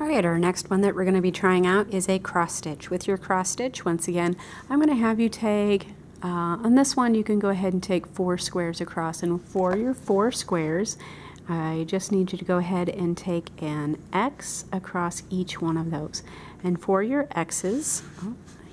Alright, our next one that we're going to be trying out is a cross stitch. With your cross stitch, once again, I'm going to have you take, on this one you can go ahead and take 4 squares across, and for your 4 squares I just need you to go ahead and take an X across each one of those. And for your X's,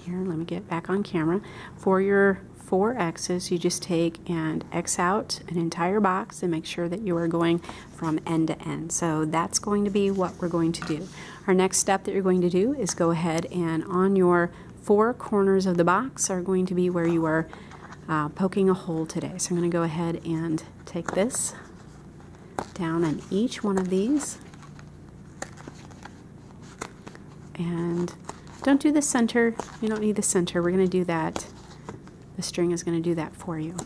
here, let me get back on camera. For your 4 X's, you just take and X out an entire box and make sure that you are going from end to end. So that's going to be what we're going to do. Our next step that you're going to do is go ahead and on your 4 corners of the box are going to be where you are poking a hole today. So I'm going to go ahead and take this down on each one of these, and don't do the center. You don't need the center. We're going to do that. The string is going to do that for you.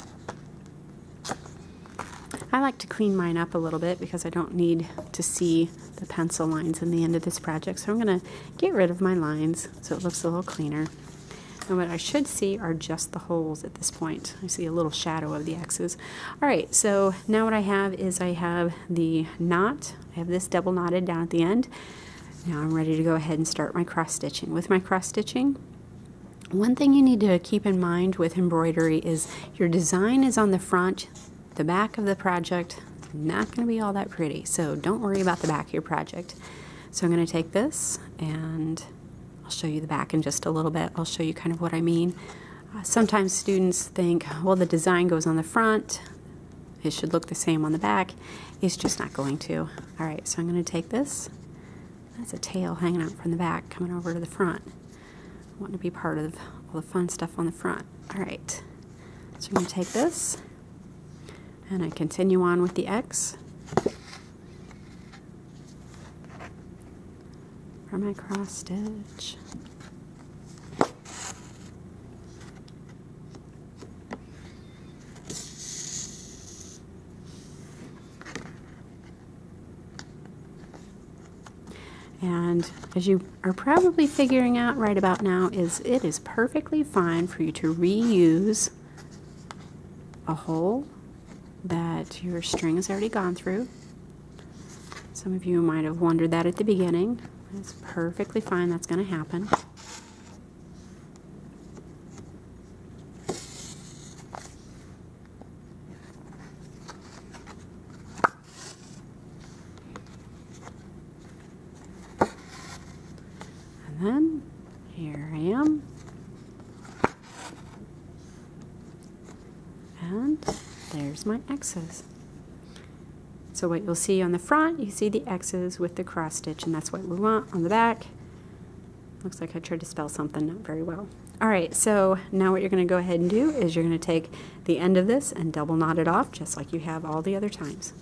I like to clean mine up a little bit because I don't need to see the pencil lines in the end of this project. So I'm going to get rid of my lines so it looks a little cleaner. And what I should see are just the holes at this point. I see a little shadow of the X's. Alright, so now what I have is I have the knot. I have this double knotted down at the end. Now I'm ready to go ahead and start my cross stitching. With my cross stitching, one thing you need to keep in mind with embroidery is your design is on the front. The back of the project is not going to be all that pretty, so don't worry about the back of your project. So I'm going to take this and I'll show you the back in just a little bit. I'll show you kind of what I mean. Sometimes students think, well, the design goes on the front. It should look the same on the back. It's just not going to. Alright, so I'm going to take this. That's a tail hanging out from the back coming over to the front. I want to be part of all the fun stuff on the front. Alright, so I'm going to take this and I continue on with the X for my cross stitch. And as you are probably figuring out right about now, it is perfectly fine for you to reuse a hole that your string has already gone through. Some of you might have wondered that at the beginning. It's perfectly fine, that's going to happen. And then, here I am. And there's my X's. So what you'll see on the front, you see the X's with the cross stitch, and that's what we want on the back. Looks like I tried to spell something not very well. Alright, so now what you're going to go ahead and do is you're going to take the end of this and double knot it off just like you have all the other times.